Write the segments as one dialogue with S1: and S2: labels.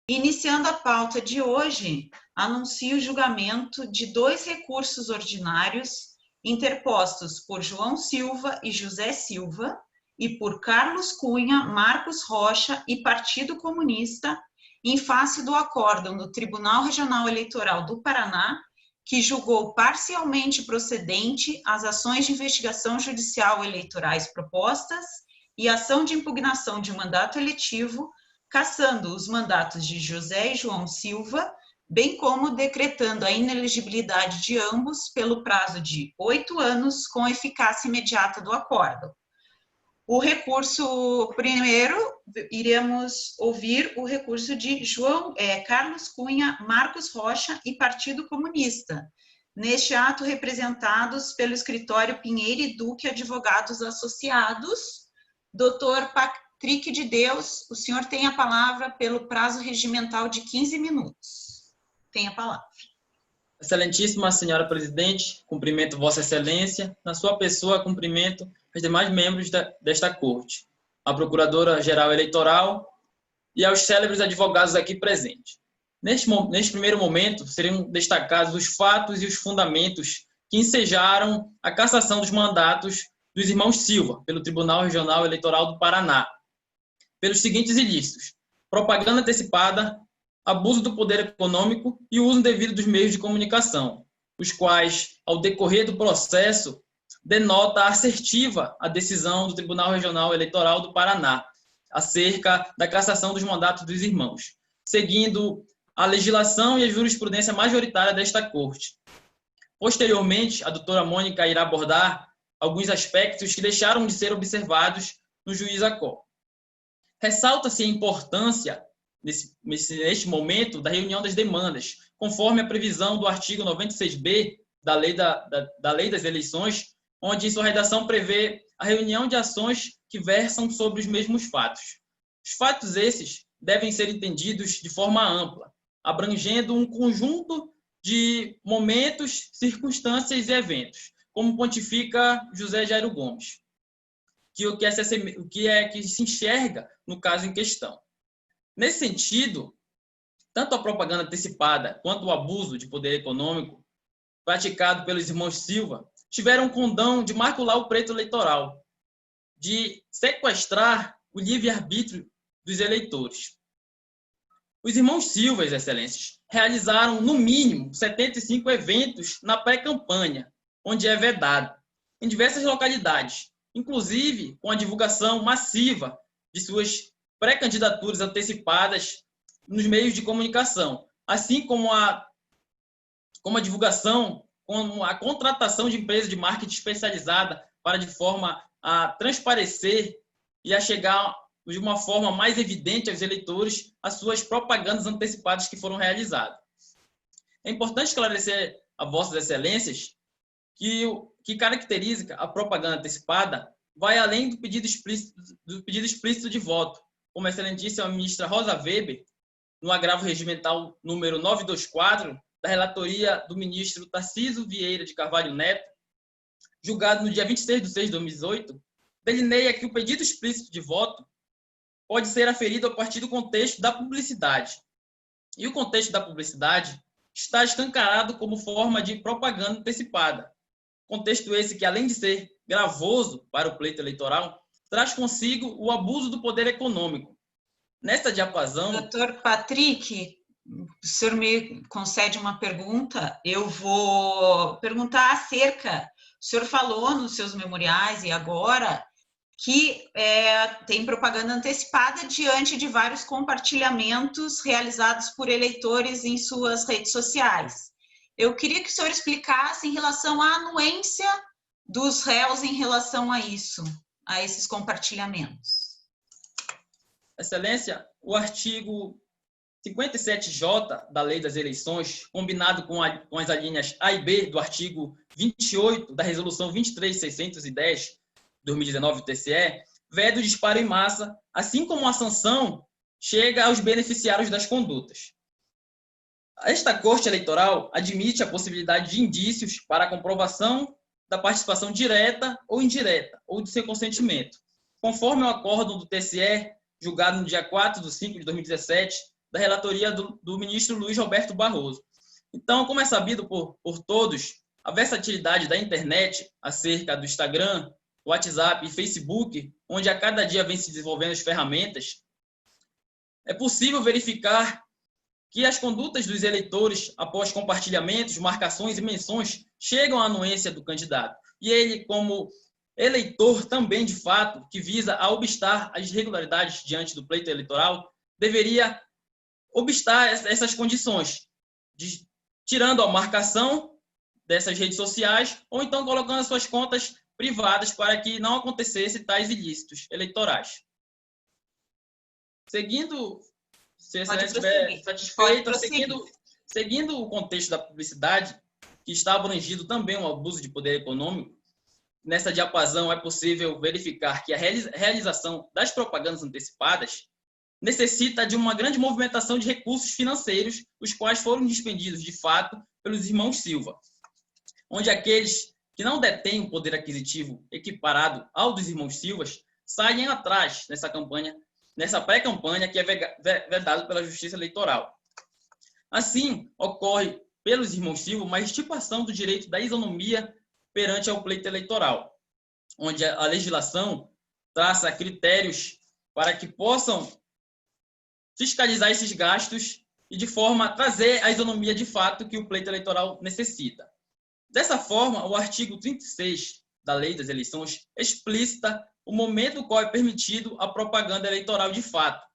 S1: Iniciando a pauta de hoje, anuncio o julgamento de 2 recursos ordinários interpostos por João Silva e José Silva e por Carlos Cunha, Marcos Rocha e Partido Comunista, em face do acórdão do Tribunal Regional Eleitoral do Paraná, que julgou parcialmente procedente as ações de investigação judicial eleitorais propostas e ação de impugnação de mandato eletivo, cassando os mandatos de José e João Silva, bem como decretando a inelegibilidade de ambos pelo prazo de 8 anos, com eficácia imediata do acórdão. O recurso primeiro, iremos ouvir o recurso de Carlos Cunha, Marcos Rocha e Partido Comunista. Neste ato, representados pelo escritório Pinheiro e Duque Advogados Associados, doutor Patrick de Deus, o senhor tem a palavra pelo prazo regimental de 15 minutos. Tem a palavra.
S2: Excelentíssima senhora presidente, cumprimento Vossa Excelência, na sua pessoa cumprimento os demais membros desta corte, a Procuradora-Geral Eleitoral e aos célebres advogados aqui presentes. Neste primeiro momento, seriam destacados os fatos e os fundamentos que ensejaram a cassação dos mandatos dos irmãos Silva, pelo Tribunal Regional Eleitoral do Paraná, pelos seguintes ilícitos: propaganda antecipada, abuso do poder econômico e o uso indevido dos meios de comunicação, os quais, ao decorrer do processo, denota assertiva a decisão do Tribunal Regional Eleitoral do Paraná acerca da cassação dos mandatos dos irmãos, seguindo a legislação e a jurisprudência majoritária desta Corte. Posteriormente, a doutora Mônica irá abordar alguns aspectos que deixaram de ser observados no juiz Acó. Ressalta-se a importância, neste momento, da reunião das demandas, conforme a previsão do artigo 96b da Lei das Eleições, onde sua redação prevê a reunião de ações que versam sobre os mesmos fatos. Os fatos esses devem ser entendidos de forma ampla, abrangendo um conjunto de momentos, circunstâncias e eventos, como pontifica José Jairo Gomes, que se enxerga no caso em questão. Nesse sentido, tanto a propaganda antecipada quanto o abuso de poder econômico praticado pelos irmãos Silva tiveram um condão de macular o pleito eleitoral, de sequestrar o livre-arbítrio dos eleitores. Os irmãos Silva, excelências, realizaram, no mínimo, 75 eventos na pré-campanha, onde é vedado, em diversas localidades, inclusive com a divulgação massiva de suas pré-candidaturas antecipadas nos meios de comunicação, assim como a divulgação, como a contratação de empresas de marketing especializada para, de forma a transparecer e a chegar de uma forma mais evidente aos eleitores as suas propagandas antecipadas que foram realizadas. É importante esclarecer a Vossas Excelências que o que caracteriza a propaganda antecipada vai além do pedido explícito de voto, como a excelentíssima ministra Rosa Weber, no agravo regimental número 924, da relatoria do ministro Tarcísio Vieira de Carvalho Neto, julgado no dia 26 de 6 de 2018, delineia que o pedido explícito de voto pode ser aferido a partir do contexto da publicidade. E o contexto da publicidade está escancarado como forma de propaganda antecipada. Contexto esse que, além de ser gravoso para o pleito eleitoral, traz consigo o abuso do poder econômico. Nesta diapasão...
S1: Doutor Patrick, o senhor me concede uma pergunta? Eu vou perguntar acerca... O senhor falou nos seus memoriais e agora que tem propaganda antecipada diante de vários compartilhamentos realizados por eleitores em suas redes sociais. Eu queria que o senhor explicasse em relação à anuência dos réus em relação a isso, a esses compartilhamentos.
S2: Excelência, o artigo 57J da Lei das Eleições, combinado com as alíneas A e B do artigo 28 da Resolução 23.610, 2019 do TCE, veda o disparo em massa, assim como a sanção chega aos beneficiários das condutas. Esta Corte Eleitoral admite a possibilidade de indícios para a comprovação da participação direta ou indireta, ou de seu consentimento, conforme o acórdão do TSE, julgado no dia 4 de 5 de 2017, da relatoria do ministro Luiz Roberto Barroso. Então, como é sabido por todos, a versatilidade da internet acerca do Instagram, WhatsApp e Facebook, onde a cada dia vem se desenvolvendo as ferramentas, é possível verificar que as condutas dos eleitores após compartilhamentos, marcações e menções chegam à anuência do candidato. E ele, como eleitor também, de fato, que visa a obstar as irregularidades diante do pleito eleitoral, deveria obstar essas condições, tirando a marcação dessas redes sociais ou então colocando as suas contas privadas para que não acontecesse tais ilícitos eleitorais. Seguindo, se a excelência estiver satisfeita, seguindo o contexto da publicidade, que está abrangido também o abuso de poder econômico, nessa diapasão é possível verificar que a realização das propagandas antecipadas necessita de uma grande movimentação de recursos financeiros, os quais foram dispendidos, de fato, pelos irmãos Silva, onde aqueles que não detêm o poder aquisitivo equiparado ao dos irmãos Silva saem atrás nessa campanha, nessa pré-campanha que é vedado pela Justiça Eleitoral. Assim, ocorre pelos irmãos Silva uma estipulação do direito da isonomia perante ao pleito eleitoral, onde a legislação traça critérios para que possam fiscalizar esses gastos e de forma a trazer a isonomia de fato que o pleito eleitoral necessita. Dessa forma, o artigo 36 da Lei das Eleições explicita o momento no qual é permitido a propaganda eleitoral de fato,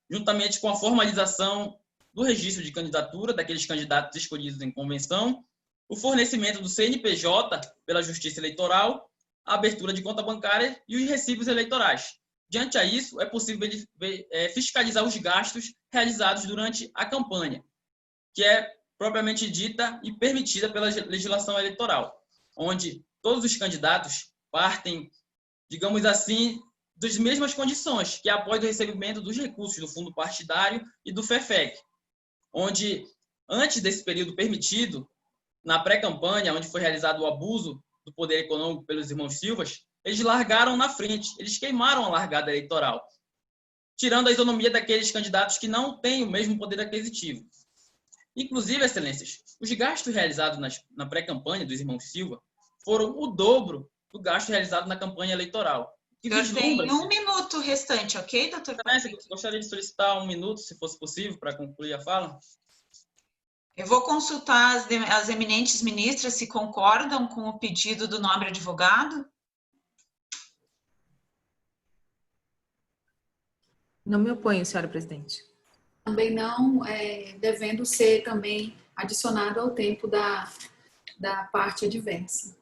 S2: juntamente com a formalização do registro de candidatura daqueles candidatos escolhidos em convenção, o fornecimento do CNPJ pela Justiça Eleitoral, a abertura de conta bancária e os recibos eleitorais. Diante a isso, é possível fiscalizar os gastos realizados durante a campanha, que é propriamente dita e permitida pela legislação eleitoral, onde todos os candidatos partem, digamos assim, das mesmas condições, que é após o recebimento dos recursos do fundo partidário e do FEFEC, onde, antes desse período permitido, na pré-campanha, onde foi realizado o abuso do poder econômico pelos irmãos Silvas, eles largaram na frente, eles queimaram a largada eleitoral, tirando a isonomia daqueles candidatos que não têm o mesmo poder aquisitivo. Inclusive, excelências, os gastos realizados na pré-campanha dos irmãos Silva foram o dobro do gasto realizado na campanha eleitoral.
S1: Eu tenho 1 minuto restante, ok, doutor?
S2: Gostaria de solicitar 1 minuto, se fosse possível, para concluir a fala.
S1: Eu vou consultar as eminentes ministras se concordam com o pedido do nobre advogado.
S3: Não me oponho, senhora presidente.
S4: Também não, devendo ser também adicionado ao tempo da parte adversa.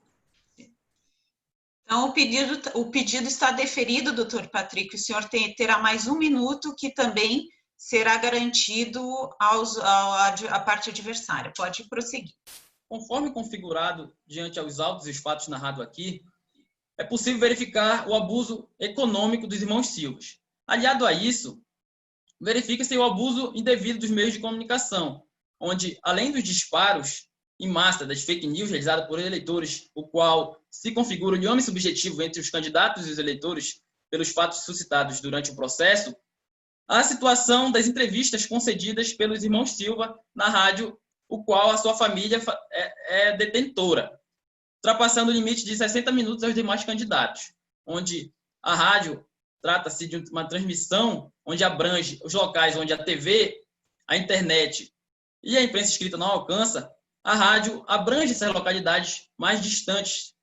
S1: Então, o pedido está deferido, doutor Patrick. O senhor terá mais 1 minuto, que também será garantido à parte adversária. Pode prosseguir.
S2: Conforme configurado diante aos autos e os fatos narrados aqui, é possível verificar o abuso econômico dos irmãos Silvas. Aliado a isso, verifica-se o abuso indevido dos meios de comunicação, onde, além dos disparos em massa das fake news realizadas por eleitores, o qual se configura o nome subjetivo entre os candidatos e os eleitores pelos fatos suscitados durante o processo, a situação das entrevistas concedidas pelos irmãos Silva na rádio, o qual a sua família é detentora, ultrapassando o limite de 60 minutos aos demais candidatos, onde a rádio trata-se de uma transmissão onde abrange os locais onde a TV, a internet e a imprensa escrita não alcança. A rádio abrange essas localidades mais distantes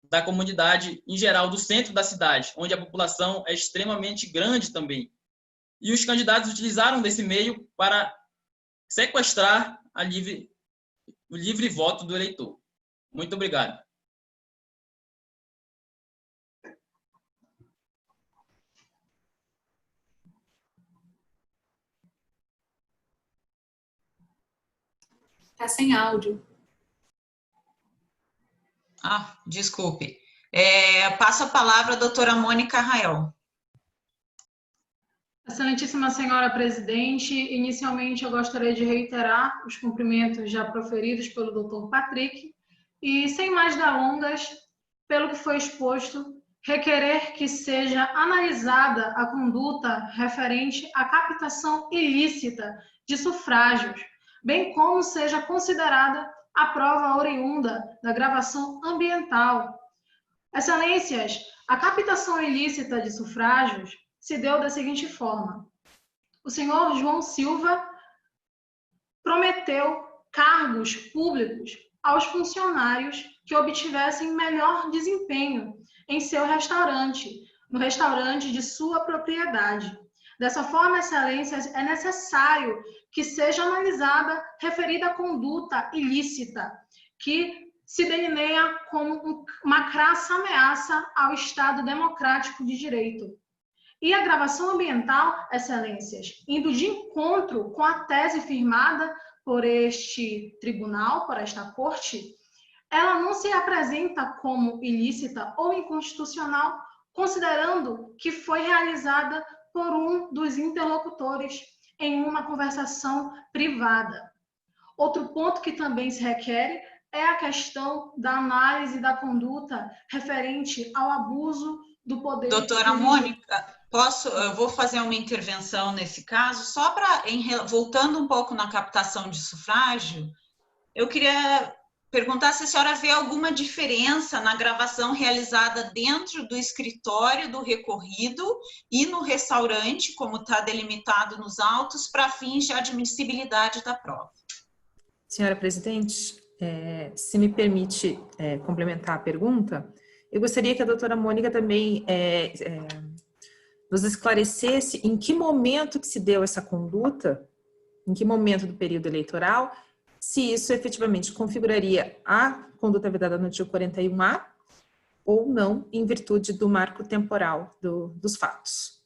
S2: da comunidade, em geral, do centro da cidade, onde a população é extremamente grande também. E os candidatos utilizaram desse meio para sequestrar o livre voto do eleitor. Muito obrigado.
S4: Está sem áudio.
S1: Desculpe. Passo a palavra à doutora Mônica Rael.
S5: Excelentíssima senhora presidente, inicialmente eu gostaria de reiterar os cumprimentos já proferidos pelo doutor Patrick e, sem mais delongas, pelo que foi exposto, requerer que seja analisada a conduta referente à captação ilícita de sufrágios, bem como seja considerada a prova oriunda da gravação ambiental. Excelências, a captação ilícita de sufrágios se deu da seguinte forma: o senhor João Silva prometeu cargos públicos aos funcionários que obtivessem melhor desempenho em seu restaurante, no restaurante de sua propriedade. Dessa forma, excelências, é necessário que seja analisada referida conduta ilícita, que se delineia como uma crassa ameaça ao Estado democrático de direito. E a gravação ambiental, excelências, indo de encontro com a tese firmada por este tribunal, por esta corte, ela não se apresenta como ilícita ou inconstitucional, considerando que foi realizada por um dos interlocutores em uma conversação privada. Outro ponto que também se requer é a questão da análise da conduta referente ao abuso do poder.
S1: Doutora Mônica, eu vou fazer uma intervenção nesse caso, só para, voltando um pouco na captação de sufrágio, eu queria perguntar se a senhora vê alguma diferença na gravação realizada dentro do escritório do recorrido e no restaurante, como está delimitado nos autos, para fins de admissibilidade da prova.
S3: Senhora presidente, se me permite complementar a pergunta, eu gostaria que a doutora Mônica também nos esclarecesse em que momento que se deu essa conduta, em que momento do período eleitoral, se isso efetivamente configuraria a conduta vedada no artigo 41A ou não, em virtude do marco temporal dos fatos.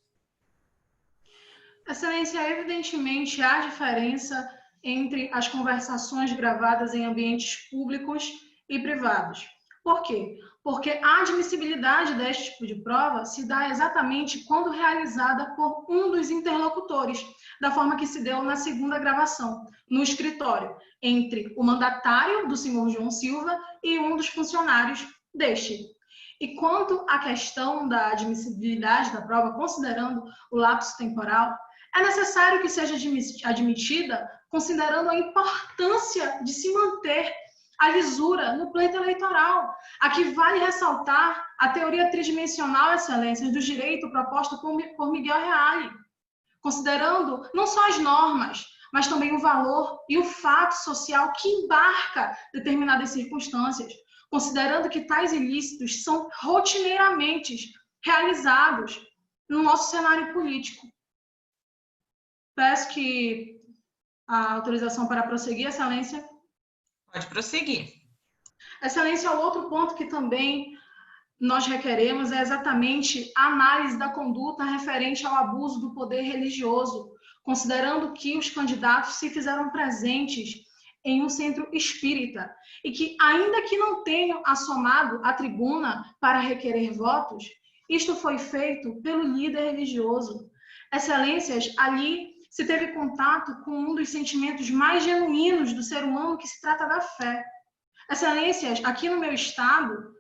S5: Excelência, evidentemente há diferença entre as conversações gravadas em ambientes públicos e privados. Por quê? Porque a admissibilidade deste tipo de prova se dá exatamente quando realizada por um dos interlocutores, da forma que se deu na segunda gravação, no escritório, entre o mandatário do senhor João Silva e um dos funcionários deste. E quanto à questão da admissibilidade da prova, considerando o lapso temporal, é necessário que seja admitida considerando a importância de se manter a lisura no pleito eleitoral. Aqui vale ressaltar a teoria tridimensional, excelências, do direito proposta por Miguel Reale, considerando não só as normas, mas também o valor e o fato social que embarca determinadas circunstâncias, considerando que tais ilícitos são rotineiramente realizados no nosso cenário político. Peço que a autorização para prosseguir, excelência.
S1: Pode prosseguir.
S5: Excelência, o outro ponto que também nós requeremos é exatamente a análise da conduta referente ao abuso do poder religioso, considerando que os candidatos se fizeram presentes em um centro espírita e que, ainda que não tenham assomado a tribuna para requerer votos, isto foi feito pelo líder religioso. Excelências, ali se teve contato com um dos sentimentos mais genuínos do ser humano, que se trata da fé. Excelências, aqui no meu estado,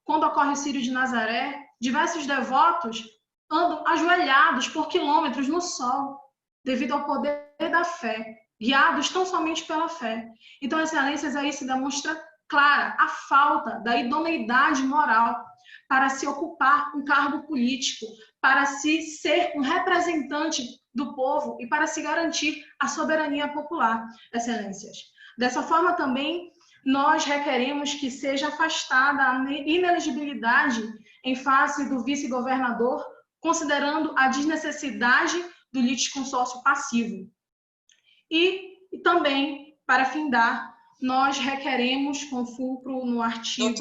S5: quando ocorre o Círio de Nazaré, diversos devotos andam ajoelhados por quilômetros no sol, devido ao poder da fé, guiados tão somente pela fé. Então, excelências, aí se demonstra clara a falta da idoneidade moral para se ocupar um cargo político, para se ser um representante do povo e para se garantir a soberania popular, excelências. Dessa forma também, nós requeremos que seja afastada a inelegibilidade em face do vice-governador, considerando a desnecessidade do litisconsórcio passivo. E também, para findar, nós requeremos, com fulcro no artigo...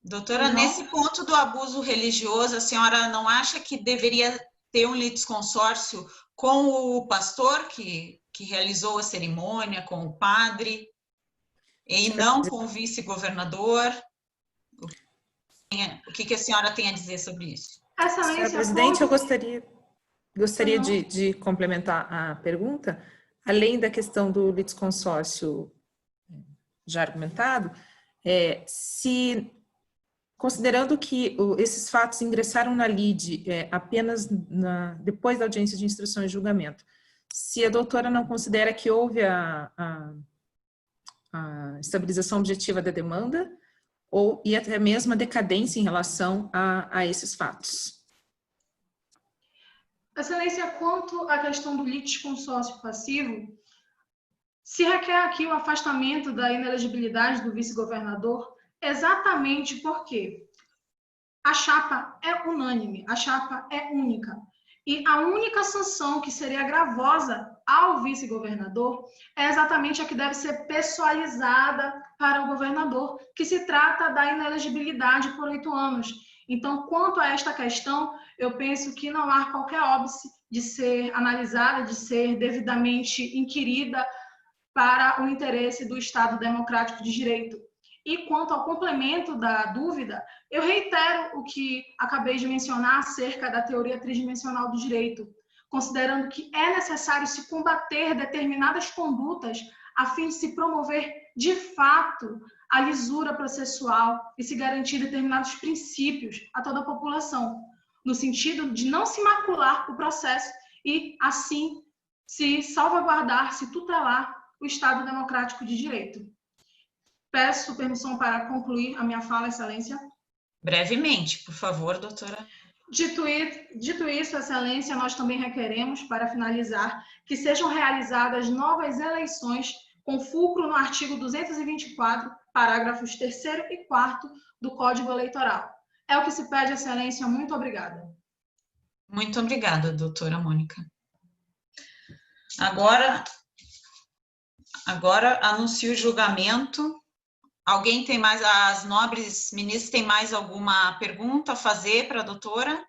S1: Doutora, nesse ponto do abuso religioso, a senhora não acha que deveria ter um litisconsórcio com o pastor que realizou a cerimônia, com o padre, e não com o vice-governador? O que a senhora tem a dizer sobre isso?
S3: Senhora presidente, eu gostaria de complementar a pergunta, além da questão do litisconsórcio já argumentado, se considerando que esses fatos ingressaram na lide apenas depois da audiência de instrução e julgamento, se a doutora não considera que houve a estabilização objetiva da demanda e até mesmo a decadência em relação a esses fatos?
S5: Excelência, quanto à questão do litisconsórcio passivo, se requer aqui o afastamento da inelegibilidade do vice-governador, exatamente porque a chapa é unânime, a chapa é única. E a única sanção que seria gravosa ao vice-governador é exatamente a que deve ser pessoalizada para o governador, que se trata da inelegibilidade por 8 anos. Então, quanto a esta questão, eu penso que não há qualquer óbice de ser analisada, de ser devidamente inquirida para o interesse do Estado Democrático de Direito. E quanto ao complemento da dúvida, eu reitero o que acabei de mencionar acerca da teoria tridimensional do direito, considerando que é necessário se combater determinadas condutas a fim de se promover, de fato, a lisura processual e se garantir determinados princípios a toda a população, no sentido de não se macular o processo e, assim, se salvaguardar, se tutelar o Estado Democrático de Direito. Peço permissão para concluir a minha fala, Excelência.
S1: Brevemente, por favor, doutora.
S5: Dito isso, Excelência, nós também requeremos, para finalizar, que sejam realizadas novas eleições com fulcro no artigo 224, parágrafos 3º e 4º do Código Eleitoral. É o que se pede, Excelência. Muito obrigada.
S1: Muito obrigada, doutora Mônica. Agora anuncio o julgamento. Alguém tem mais, as nobres ministras têm mais alguma pergunta a fazer para a doutora?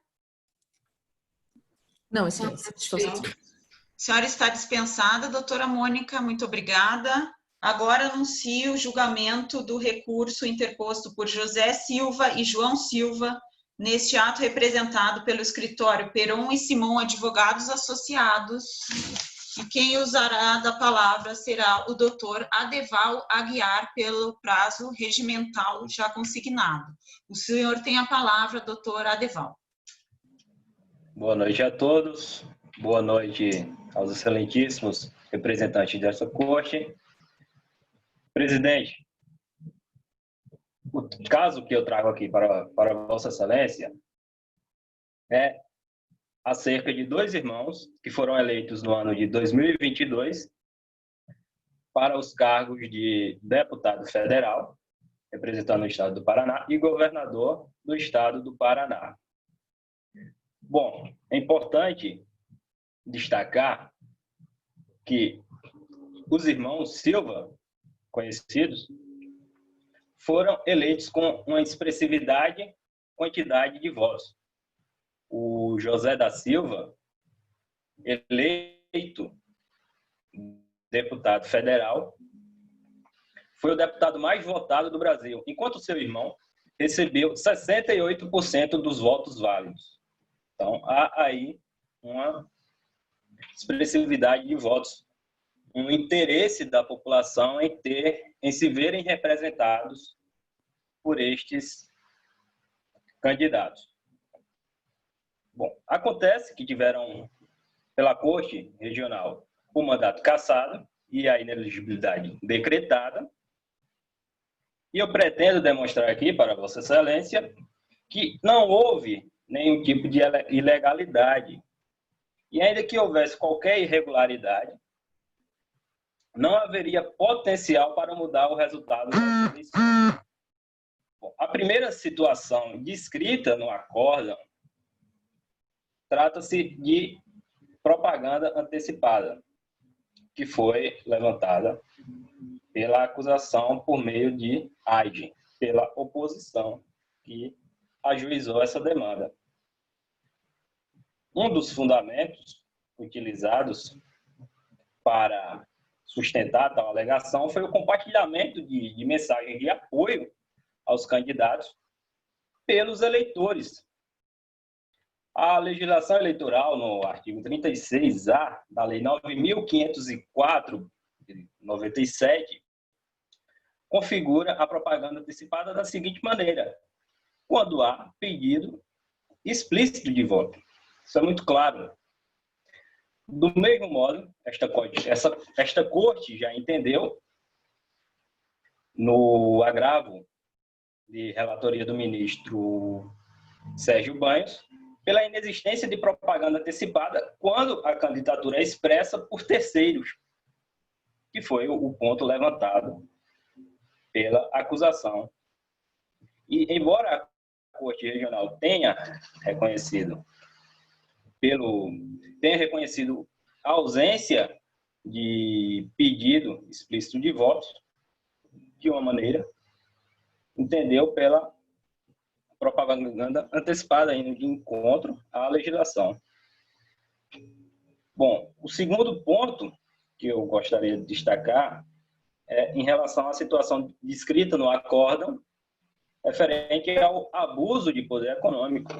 S3: Não, Excelência.
S1: A senhora está dispensada, doutora Mônica, muito obrigada. Agora anuncio o julgamento do recurso interposto por José Silva e João Silva, neste ato representado pelo escritório Peron e Simon Advogados Associados. E quem usará da palavra será o doutor Adeval Aguiar, pelo prazo regimental já consignado. O senhor tem a palavra, doutor Adeval.
S6: Boa noite a todos. Boa noite aos excelentíssimos representantes dessa corte. Presidente, o caso que eu trago aqui para Vossa Excelência é acerca de 2 irmãos que foram eleitos no ano de 2022 para os cargos de deputado federal, representando o estado do Paraná, e governador do estado do Paraná. Bom, é importante destacar que os irmãos Silva, conhecidos, foram eleitos com uma expressividade, quantidade de votos. O José da Silva, eleito deputado federal, foi o deputado mais votado do Brasil, enquanto seu irmão recebeu 68% dos votos válidos. Então, há aí uma expressividade de votos, um interesse da população em se verem representados por estes candidatos. Bom, acontece que tiveram, pela Corte Regional, o mandato cassado e a inelegibilidade decretada. E eu pretendo demonstrar aqui para Vossa Excelência que não houve nenhum tipo de ilegalidade. E ainda que houvesse qualquer irregularidade, não haveria potencial para mudar o resultado das eleições. Bom, a primeira situação descrita no acórdão trata-se de propaganda antecipada, que foi levantada pela acusação por meio de AIDE, pela oposição que ajuizou essa demanda. Um dos fundamentos utilizados para sustentar tal alegação foi o compartilhamento de mensagens de apoio aos candidatos pelos eleitores. A legislação eleitoral, no artigo 36A da Lei 9.504, de 97, configura a propaganda antecipada da seguinte maneira: quando há pedido explícito de voto. Isso é muito claro. Do mesmo modo, esta corte já entendeu, no agravo de relatoria do ministro Sérgio Banhos, pela inexistência de propaganda antecipada quando a candidatura é expressa por terceiros, que foi o ponto levantado pela acusação. E, embora a Corte Regional tenha reconhecido a ausência de pedido explícito de voto, de uma maneira, entendeu pela propaganda antecipada indo de encontro à legislação. Bom, o segundo ponto que eu gostaria de destacar é em relação à situação descrita no acórdão referente ao abuso de poder econômico.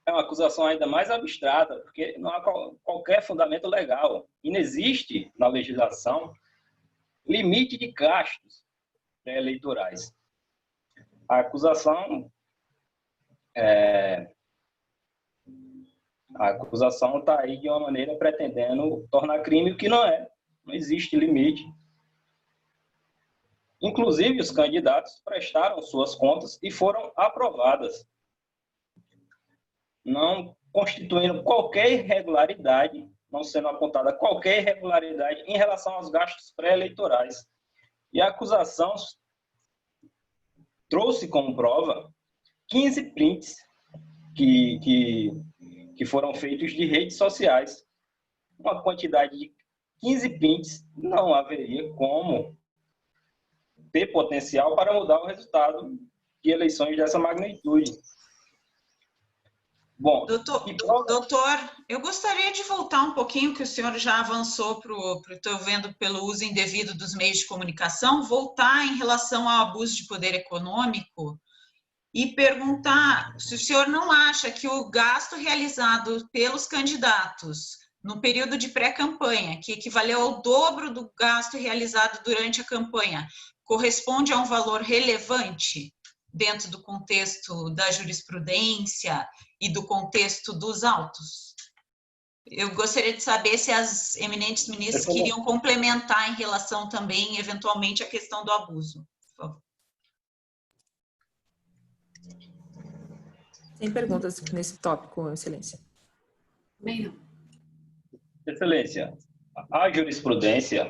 S6: É uma acusação ainda mais abstrata, porque não há qualquer fundamento legal. Inexiste na legislação limite de gastos eleitorais. A acusação está aí de uma maneira pretendendo tornar crime o que não é. Não existe limite. Inclusive, os candidatos prestaram suas contas e foram aprovadas, não constituindo qualquer irregularidade, não sendo apontada qualquer irregularidade em relação aos gastos pré-eleitorais. E a acusação trouxe como prova 15 prints que foram feitos de redes sociais. Uma quantidade de 15 prints não haveria como ter potencial para mudar o resultado de eleições dessa magnitude. Bom,
S1: doutor, eu gostaria de voltar um pouquinho, que o senhor já avançou estou vendo pelo uso indevido dos meios de comunicação, voltar em relação ao abuso de poder econômico e perguntar se o senhor não acha que o gasto realizado pelos candidatos no período de pré-campanha, que equivaleu ao dobro do gasto realizado durante a campanha, corresponde a um valor relevante dentro do contexto da jurisprudência e do contexto dos autos? Eu gostaria de saber se as eminentes ministras queriam complementar em relação também, eventualmente, à questão do abuso. Por favor.
S3: Tem perguntas nesse tópico, Excelência?
S4: Bem, não.
S6: Excelência, a jurisprudência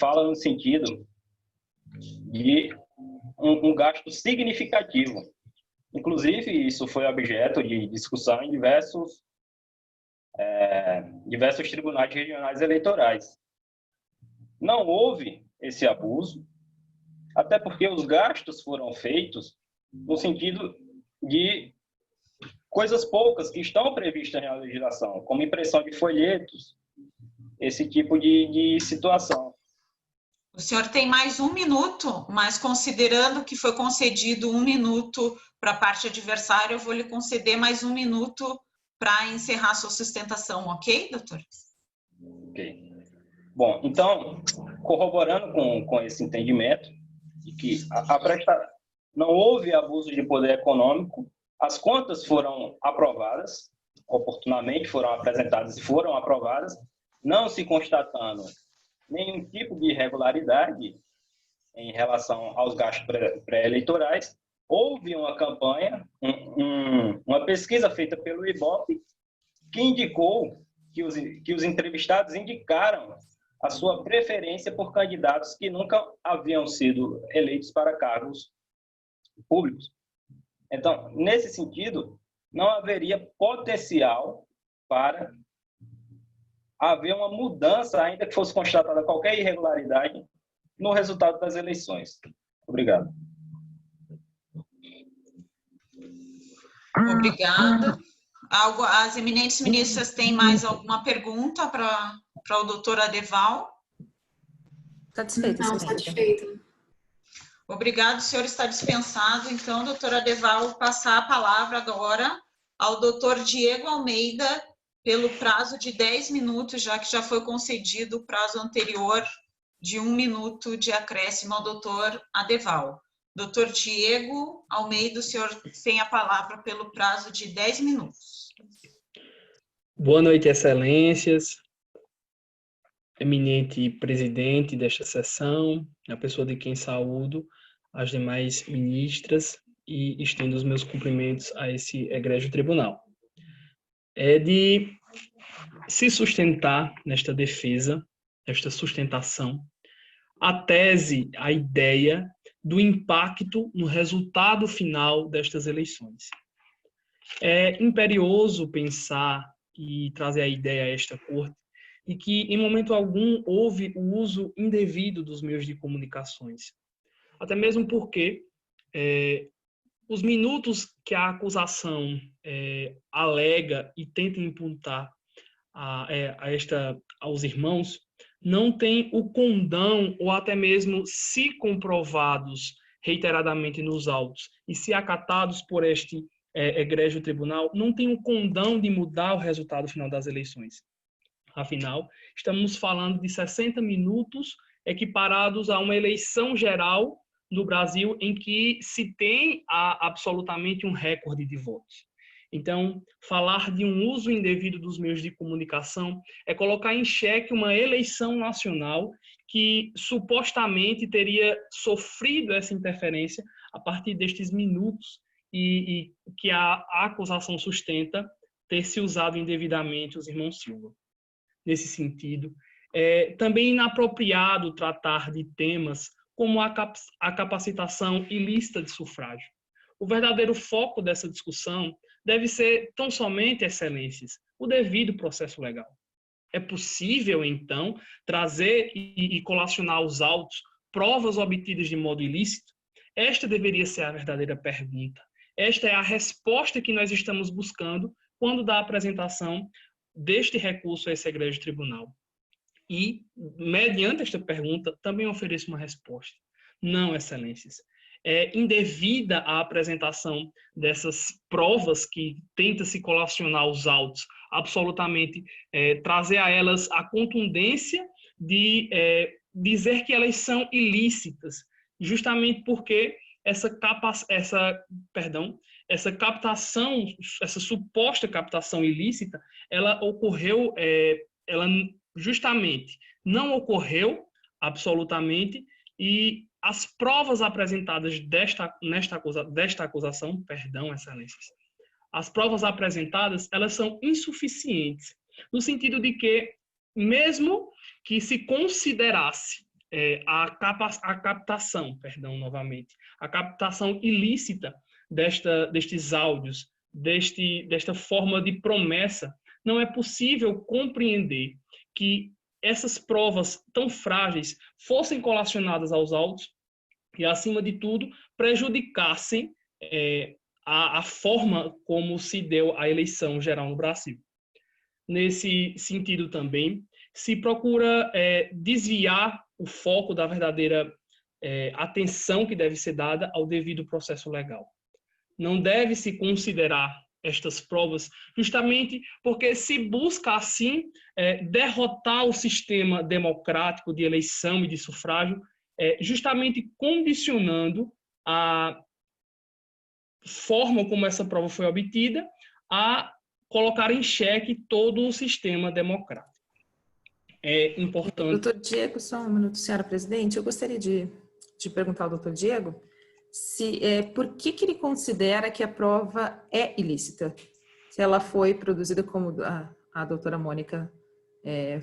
S6: fala no sentido de um gasto significativo. Inclusive, isso foi objeto de discussão em diversos tribunais regionais eleitorais. Não houve esse abuso, até porque os gastos foram feitos no sentido de coisas poucas que estão previstas na legislação, como impressão de folhetos, esse tipo de situação.
S1: O senhor tem mais 1 minuto, mas considerando que foi concedido 1 minuto para a parte adversária, eu vou lhe conceder mais 1 minuto para encerrar sua sustentação, ok, doutor?
S6: Ok. Bom, então, corroborando com esse entendimento, de que não houve abuso de poder econômico, as contas foram aprovadas, oportunamente foram apresentadas e foram aprovadas, não se constatando nenhum tipo de irregularidade em relação aos gastos pré-eleitorais. Houve uma campanha, uma pesquisa feita pelo IBOP, que indicou que os entrevistados indicaram a sua preferência por candidatos que nunca haviam sido eleitos para cargos públicos. Então, nesse sentido, não haveria potencial para haver uma mudança, ainda que fosse constatada qualquer irregularidade, no resultado das eleições. Obrigado.
S1: Obrigada. As eminentes ministras têm mais alguma pergunta para o doutor Adeval?
S3: Satisfeita.
S4: Não, satisfeita.
S1: Obrigado, o senhor está dispensado. Então, doutor Adeval, vou passar a palavra agora ao doutor Diego Almeida, pelo prazo de 10 minutos, já que já foi concedido o prazo anterior de 1 minuto de acréscimo ao doutor Adeval. Doutor Diego Almeida, o senhor tem a palavra pelo prazo de 10 minutos.
S7: Boa noite, excelências, eminente presidente desta sessão, a pessoa de quem saúdo, as demais ministras e estendo os meus cumprimentos a esse egrégio tribunal. É de se sustentar nesta defesa, esta sustentação, a tese, a ideia do impacto no resultado final destas eleições. É imperioso pensar e trazer a ideia a esta corte de que, em momento algum, houve o uso indevido dos meios de comunicações. Até mesmo porque os minutos que a acusação alega e tenta imputar aos irmãos não tem o condão, ou até mesmo, se comprovados reiteradamente nos autos e se acatados por este egrégio tribunal, não tem o condão de mudar o resultado final das eleições. Afinal, estamos falando de 60 minutos equiparados a uma eleição geral no Brasil em que se tem absolutamente um recorde de votos. Então, falar de um uso indevido dos meios de comunicação é colocar em xeque uma eleição nacional que supostamente teria sofrido essa interferência a partir destes minutos e que a acusação sustenta ter se usado indevidamente os irmãos Silva. Nesse sentido, é também inapropriado tratar de temas como a capacitação ilícita de sufrágio. O verdadeiro foco dessa discussão deve ser tão somente, excelências, o devido processo legal. É possível, então, trazer e colacionar aos autos provas obtidas de modo ilícito? Esta deveria ser a verdadeira pergunta. Esta é a resposta que nós estamos buscando quando da apresentação deste recurso a esse egrégio tribunal. E, mediante esta pergunta, também ofereço uma resposta. Não, excelências. É indevida a apresentação dessas provas que tenta se colacionar aos autos, absolutamente trazer a elas a contundência de dizer que elas são ilícitas, justamente porque essa captação, essa suposta captação ilícita, ela ocorreu, ela justamente não ocorreu absolutamente, e as provas apresentadas desta acusação, perdão, excelências, as provas apresentadas, elas são insuficientes, no sentido de que, mesmo que se considerasse a captação, perdão, novamente, a captação ilícita destes áudios, desta forma de promessa, não é possível compreender que essas provas tão frágeis fossem colacionadas aos autos e, acima de tudo, prejudicassem a forma como se deu a eleição geral no Brasil. Nesse sentido também, se procura desviar o foco da verdadeira atenção que deve ser dada ao devido processo legal. Não deve se considerar estas provas, justamente porque se busca, assim, derrotar o sistema democrático de eleição e de sufrágio, justamente condicionando a forma como essa prova foi obtida a colocar em xeque todo o sistema democrático. É importante...
S3: Doutor Diego, só um minuto, senhora presidente. Eu gostaria de perguntar ao doutor Diego por que ele considera que a prova é ilícita? Se ela foi produzida, como a doutora Mônica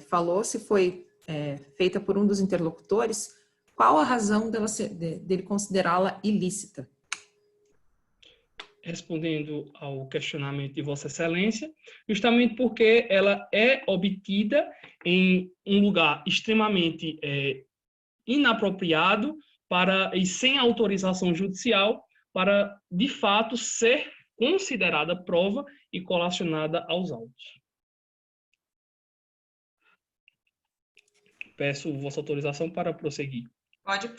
S3: falou, se foi feita por um dos interlocutores, qual a razão dele considerá-la ilícita?
S7: Respondendo ao questionamento de Vossa Excelência, justamente porque ela é obtida em um lugar extremamente inapropriado e sem autorização judicial para, de fato, ser considerada prova e colacionada aos autos. Peço vossa autorização para prosseguir.
S1: Pode.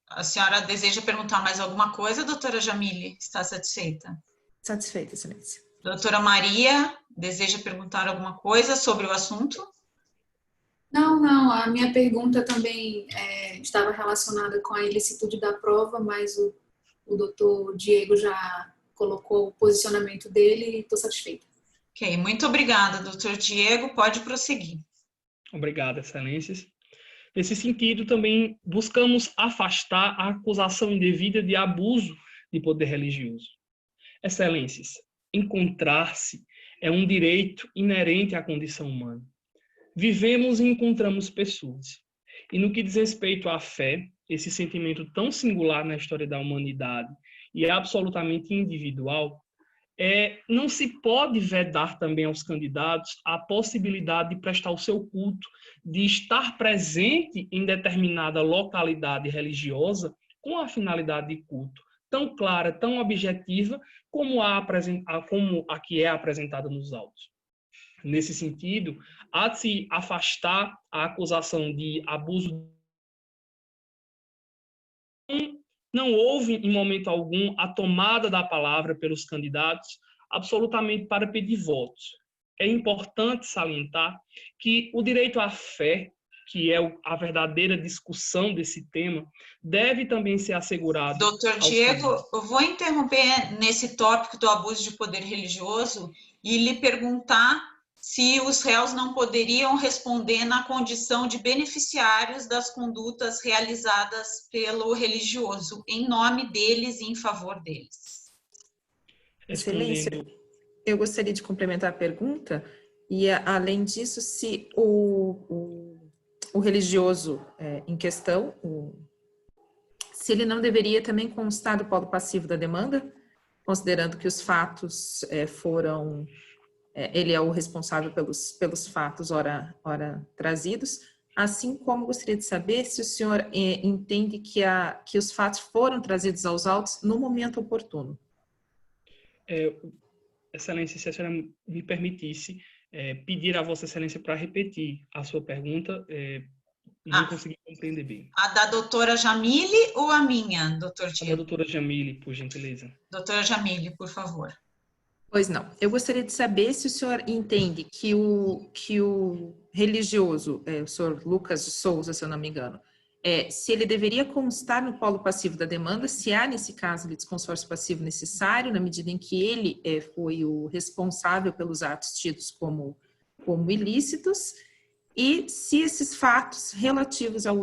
S1: A senhora deseja perguntar mais alguma coisa, doutora Jamile? Está satisfeita?
S3: Satisfeita, excelência.
S1: Doutora Maria, deseja perguntar alguma coisa sobre o assunto?
S4: Não, a minha pergunta também estava relacionada com a ilicitude da prova, mas o doutor Diego já colocou o posicionamento dele e estou satisfeita.
S1: Ok, muito obrigada, doutor Diego. Pode prosseguir.
S7: Obrigado, excelências. Nesse sentido, também buscamos afastar a acusação indevida de abuso de poder religioso. Excelências, encontrar-se é um direito inerente à condição humana. Vivemos e encontramos pessoas. E no que diz respeito à fé, esse sentimento tão singular na história da humanidade e absolutamente individual, não se pode vedar também aos candidatos a possibilidade de prestar o seu culto, de estar presente em determinada localidade religiosa com a finalidade de culto tão clara, tão objetiva, como a que é apresentada nos autos. Nesse sentido, há de se afastar a acusação de abuso. Não houve, em momento algum, a tomada da palavra pelos candidatos absolutamente para pedir votos. É importante salientar que o direito à fé, que é a verdadeira discussão desse tema, deve também ser assegurado.
S1: Doutor Diego, eu vou interromper nesse tópico do abuso de poder religioso e lhe perguntar se os réus não poderiam responder na condição de beneficiários das condutas realizadas pelo religioso, em nome deles e em favor deles.
S3: Excelência, eu gostaria de complementar a pergunta e, além disso, se o religioso em questão, se ele não deveria também constar do polo passivo da demanda, considerando que os fatos foram... ele é o responsável pelos fatos ora trazidos, assim como gostaria de saber se o senhor entende que os fatos foram trazidos aos autos no momento oportuno.
S7: Excelência, se a senhora me permitisse pedir a Vossa Excelência para repetir a sua pergunta, não consegui compreender bem.
S1: A da doutora Jamile ou a minha, doutor Diego?
S7: A da doutora Jamile, por gentileza.
S1: Doutora Jamile, por favor.
S3: Pois não. Eu gostaria de saber se o senhor entende que o religioso, o senhor Lucas de Souza, se eu não me engano, se ele deveria constar no polo passivo da demanda, se há, nesse caso, desconsórcio passivo necessário, na medida em que ele foi o responsável pelos atos tidos como ilícitos, e se esses fatos relativos ao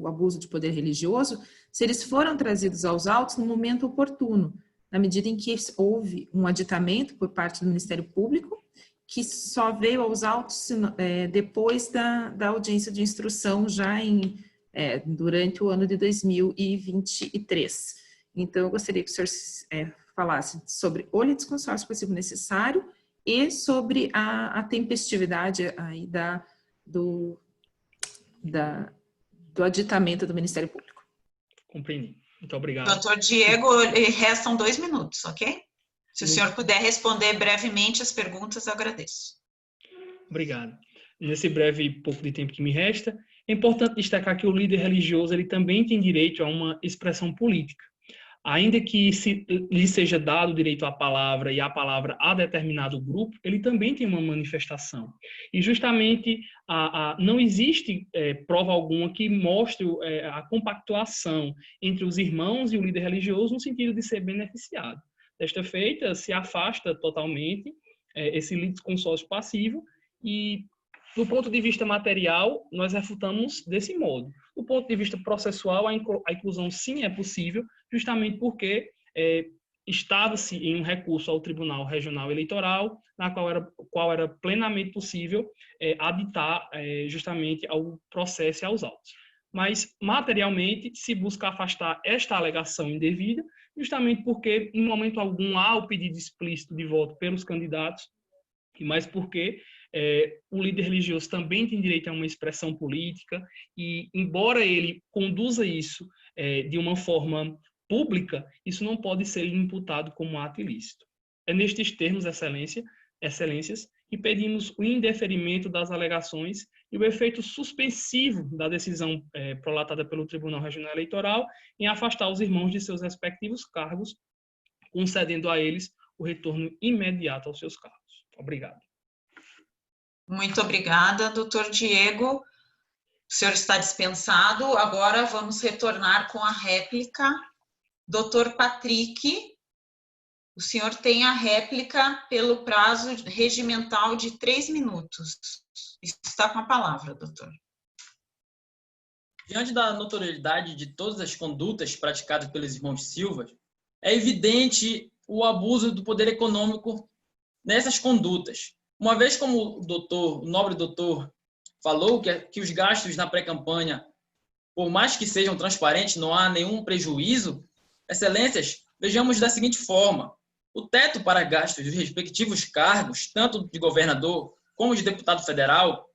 S3: abuso de poder religioso, se eles foram trazidos aos autos no momento oportuno, na medida em que houve um aditamento por parte do Ministério Público, que só veio aos autos depois da audiência de instrução, já durante o ano de 2023. Então, eu gostaria que o senhor falasse sobre o litisconsórcio passivo necessário e sobre a tempestividade aí do aditamento do Ministério Público.
S7: Compreendi. Muito obrigado.
S1: Doutor Diego, restam 2 minutos, ok? Se o senhor puder responder brevemente as perguntas, eu agradeço.
S7: Obrigado. Nesse breve pouco de tempo que me resta, é importante destacar que o líder religioso ele também tem direito a uma expressão política. Ainda que lhe seja dado o direito à palavra e a palavra a determinado grupo, ele também tem uma manifestação. E justamente não existe prova alguma que mostre a compactuação entre os irmãos e o líder religioso no sentido de ser beneficiado. Desta feita, se afasta totalmente esse litisconsórcio passivo e, do ponto de vista material, nós refutamos desse modo. Do ponto de vista processual, a inclusão sim é possível, justamente porque estava-se em um recurso ao Tribunal Regional Eleitoral, na qual era plenamente possível aditar justamente ao processo e aos autos. Mas, materialmente, se busca afastar esta alegação indevida, justamente porque, em momento algum, há o pedido explícito de voto pelos candidatos, mas porque o líder religioso também tem direito a uma expressão política e, embora ele conduza isso de uma forma pública, isso não pode ser imputado como ato ilícito. É nestes termos, excelências, que pedimos o indeferimento das alegações e o efeito suspensivo da decisão prolatada pelo Tribunal Regional Eleitoral em afastar os irmãos de seus respectivos cargos, concedendo a eles o retorno imediato aos seus cargos. Obrigado.
S1: Muito obrigada, doutor Diego. O senhor está dispensado. Agora vamos retornar com a réplica. Doutor Patrick, o senhor tem a réplica pelo prazo regimental de 3 minutos. Está com a palavra, doutor.
S2: Diante da notoriedade de todas as condutas praticadas pelos irmãos Silva, é evidente o abuso do poder econômico nessas condutas. Uma vez como o nobre doutor falou que os gastos na pré-campanha, por mais que sejam transparentes, não há nenhum prejuízo, excelências, vejamos da seguinte forma: o teto para gastos dos respectivos cargos, tanto de governador como de deputado federal,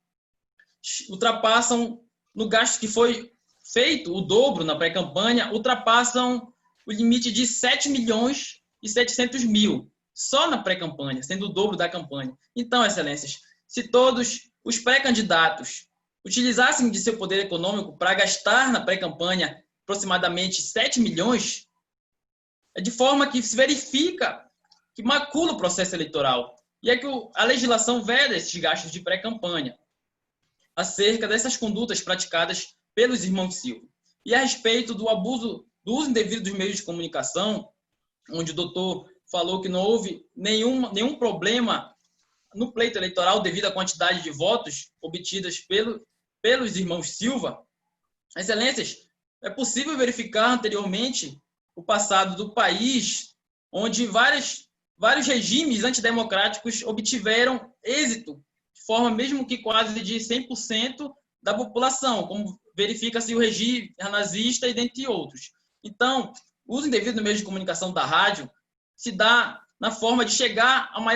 S2: ultrapassam, no gasto que foi feito, o dobro na pré-campanha, ultrapassam o limite de 7.700.000, só na pré-campanha, sendo o dobro da campanha. Então, excelências, se todos os pré-candidatos utilizassem de seu poder econômico para gastar na pré-campanha aproximadamente 7 milhões, é de forma que se verifica que macula o processo eleitoral. E é que a legislação veda esses gastos de pré-campanha acerca dessas condutas praticadas pelos irmãos Silva. E a respeito do abuso, do uso indevido dos meios de comunicação, onde o doutor falou que não houve nenhum problema no pleito eleitoral devido à quantidade de votos obtidas pelos irmãos Silva, excelências, é possível verificar anteriormente o passado do país, onde vários regimes antidemocráticos obtiveram êxito, de forma mesmo que quase de 100% da população, como verifica-se o regime nazista e dentre outros. Então, o uso indevido do meio de comunicação da rádio se dá na forma de chegar a uma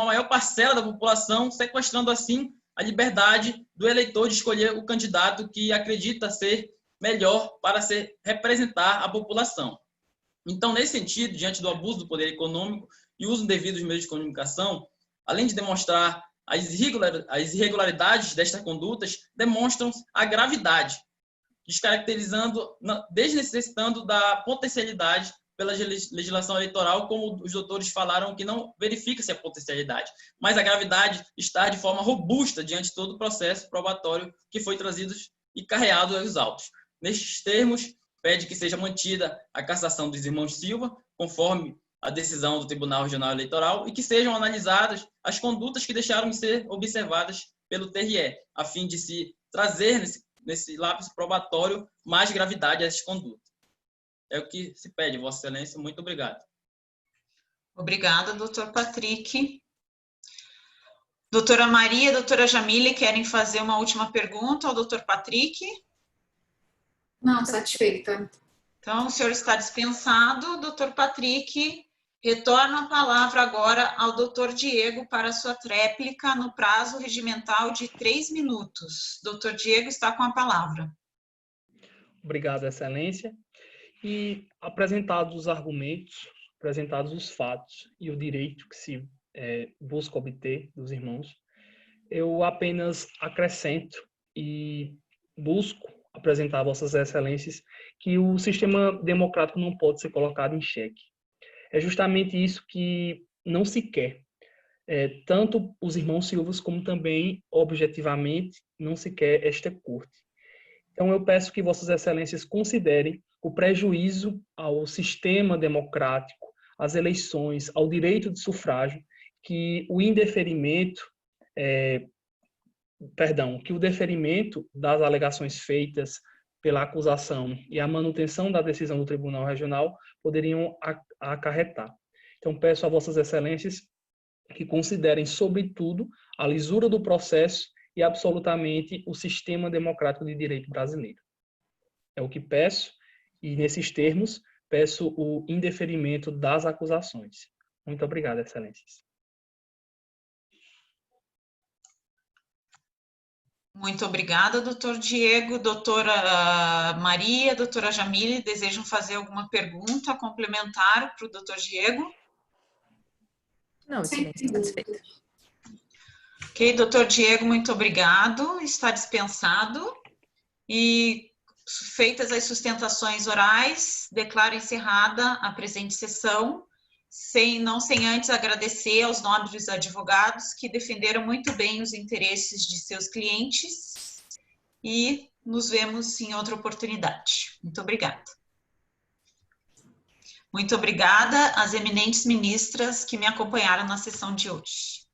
S2: maior parcela da população, sequestrando assim a liberdade do eleitor de escolher o candidato que acredita ser melhor para representar a população. Então, nesse sentido, diante do abuso do poder econômico e uso indevido dos meios de comunicação, além de demonstrar as irregularidades destas condutas, demonstram a gravidade, desnecessitando da potencialidade pela legislação eleitoral, como os doutores falaram, que não verifica-se a potencialidade, mas a gravidade está de forma robusta diante de todo o processo probatório que foi trazido e carreado aos autos. Nestes termos, pede que seja mantida a cassação dos irmãos Silva, conforme a decisão do Tribunal Regional Eleitoral, e que sejam analisadas as condutas que deixaram de ser observadas pelo TRE, a fim de se trazer nesse lápis probatório mais gravidade a essas condutas. É o que se pede, Vossa Excelência. Muito obrigado.
S1: Obrigada, doutor Patrick. Doutora Maria e doutora Jamile querem fazer uma última pergunta ao doutor Patrick?
S4: Não, satisfeita.
S1: Então, o senhor está dispensado. Doutor Patrick, retorno a palavra agora ao doutor Diego para a sua réplica no prazo regimental de 3 minutos. Doutor Diego está com a palavra.
S7: Obrigado, Excelência. E apresentados os argumentos, apresentados os fatos e o direito que se busca obter dos irmãos, eu apenas acrescento e busco apresentar a Vossas Excelências que o sistema democrático não pode ser colocado em xeque. É justamente isso que não se quer. Tanto os irmãos Silvas como também, objetivamente, não se quer esta corte. Então, eu peço que Vossas Excelências considerem o prejuízo ao sistema democrático, às eleições, ao direito de sufrágio, que o deferimento das alegações feitas pela acusação e a manutenção da decisão do Tribunal Regional poderiam acarretar. Então, peço a Vossas Excelências que considerem, sobretudo, a lisura do processo e absolutamente o sistema democrático de direito brasileiro. É o que peço, e nesses termos, peço o indeferimento das acusações. Muito obrigado, Excelências.
S1: Muito obrigada, doutor Diego. Doutora Maria, doutora Jamile, desejam fazer alguma pergunta complementar para o doutor Diego?
S3: Não, Excelência, satisfeita.
S1: Ok, doutor Diego, muito obrigado. Está dispensado. E feitas as sustentações orais, declaro encerrada a presente sessão não sem antes agradecer aos nobres advogados que defenderam muito bem os interesses de seus clientes e nos vemos em outra oportunidade. Muito obrigada. Muito obrigada às eminentes ministras que me acompanharam na sessão de hoje.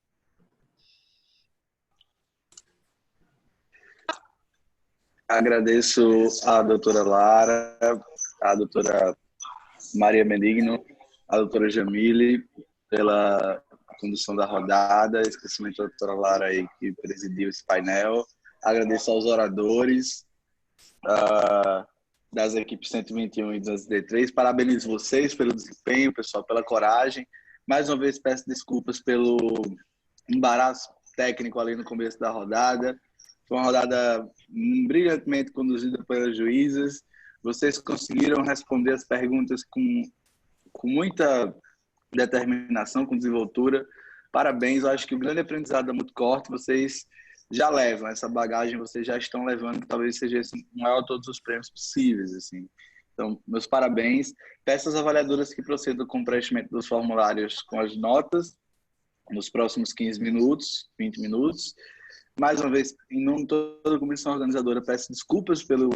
S8: Agradeço à doutora Lara, à doutora Maria Benigno, à doutora Jamile pela condução da rodada, especialmente a doutora Lara aí que presidiu esse painel. Agradeço aos oradores das equipes 121 e 203. Parabenizo vocês pelo desempenho, pessoal, pela coragem. Mais uma vez peço desculpas pelo embaraço técnico ali no começo da rodada. Foi uma rodada brilhantemente conduzida pelas juízas. Vocês conseguiram responder as perguntas com muita determinação, com desenvoltura. Parabéns, eu acho que o grande aprendizado da Multicorte, vocês já levam essa bagagem, vocês já estão levando, que talvez seja esse o maior de todos os prêmios possíveis, assim. Então, meus parabéns. Peço às avaliadoras que procedam com o preenchimento dos formulários com as notas nos próximos 15 minutos, 20 minutos. Mais uma vez, em nome de toda a comissão organizadora, peço desculpas pelo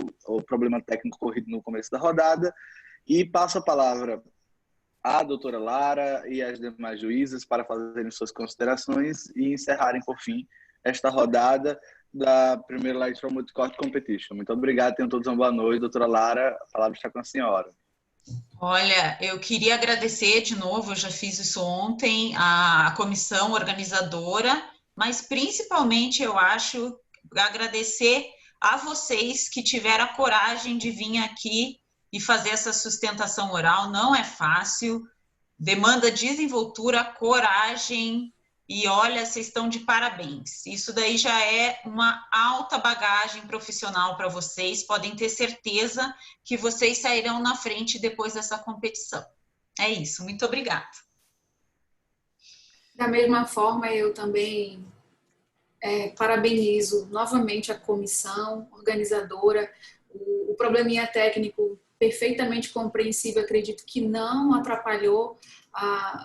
S8: problema técnico ocorrido no começo da rodada e passo a palavra à doutora Lara e às demais juízas para fazerem suas considerações e encerrarem, por fim, esta rodada da primeira Electoral Multicorte Competition. Muito obrigado, tenham todos uma boa noite. Doutora Lara, a palavra está com a senhora.
S1: Olha, eu queria agradecer de novo, eu já fiz isso ontem, a comissão organizadora, mas principalmente eu acho agradecer a vocês que tiveram a coragem de vir aqui e fazer essa sustentação oral. Não é fácil, demanda desenvoltura, coragem, e olha, vocês estão de parabéns. Isso daí já é uma alta bagagem profissional para vocês, podem ter certeza que vocês sairão na frente depois dessa competição. É isso, muito obrigada.
S4: Da mesma forma, eu também parabenizo novamente a comissão organizadora. O probleminha técnico perfeitamente compreensível, acredito que não atrapalhou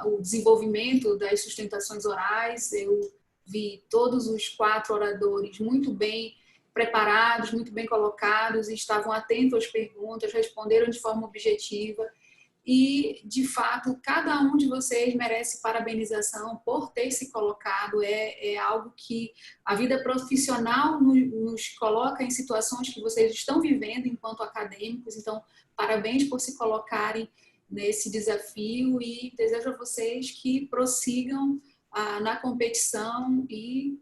S4: o desenvolvimento das sustentações orais. Eu vi todos os 4 oradores muito bem preparados, muito bem colocados, e estavam atentos às perguntas, responderam de forma objetiva. E, de fato, cada um de vocês merece parabenização por ter se colocado. É algo que a vida profissional nos coloca em situações que vocês estão vivendo enquanto acadêmicos. Então, parabéns por se colocarem nesse desafio e desejo a vocês que prossigam na competição e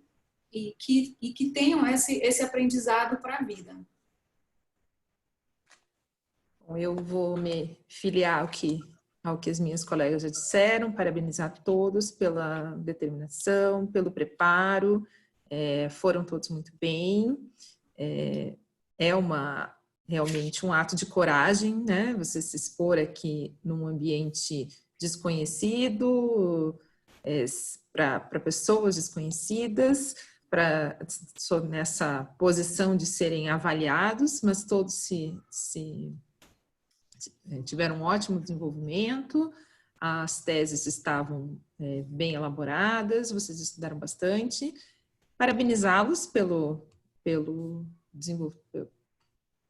S4: que tenham esse aprendizado para a vida.
S3: Eu vou me filiar ao que as minhas colegas já disseram, parabenizar todos pela determinação, pelo preparo, foram todos muito bem, realmente um ato de coragem, né? Você se expor aqui num ambiente desconhecido, para pessoas desconhecidas, nessa posição de serem avaliados, mas todos tiveram um ótimo desenvolvimento, as teses estavam bem elaboradas, vocês estudaram bastante. Parabenizá-los pelo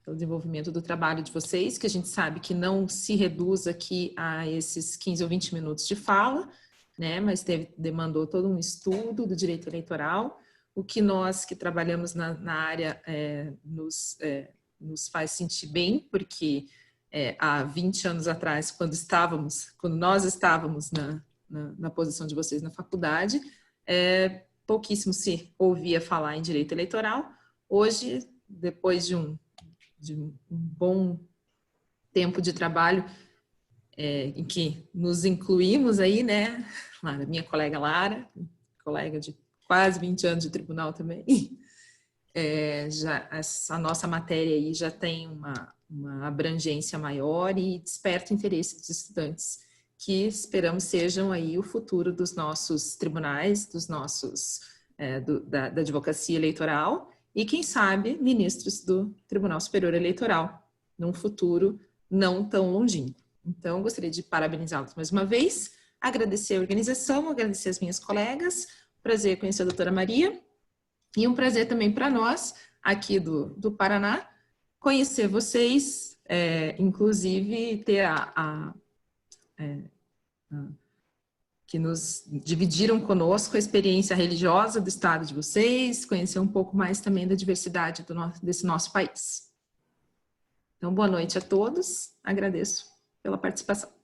S3: desenvolvimento do trabalho de vocês, que a gente sabe que não se reduz aqui a esses 15 ou 20 minutos de fala, né? Mas demandou todo um estudo do direito eleitoral, o que nós que trabalhamos na área nos faz sentir bem, porque há 20 anos atrás, quando nós estávamos na posição de vocês na faculdade, pouquíssimo se ouvia falar em direito eleitoral. Hoje, depois de um bom tempo de trabalho, em que nos incluímos aí, né, Lara, minha colega Lara, colega de quase 20 anos de tribunal também, a nossa matéria aí já tem uma abrangência maior e desperta o interesse dos estudantes, que esperamos sejam aí o futuro dos nossos tribunais, da advocacia eleitoral e, quem sabe, ministros do Tribunal Superior Eleitoral, num futuro não tão longínquo. Então, gostaria de parabenizá-los mais uma vez, agradecer a organização, agradecer as minhas colegas, prazer conhecer a doutora Maria, e um prazer também para nós, aqui do Paraná, conhecer vocês, inclusive ter que nos dividiram conosco a experiência religiosa do estado de vocês, conhecer um pouco mais também da diversidade desse nosso país. Então, boa noite a todos, agradeço pela participação.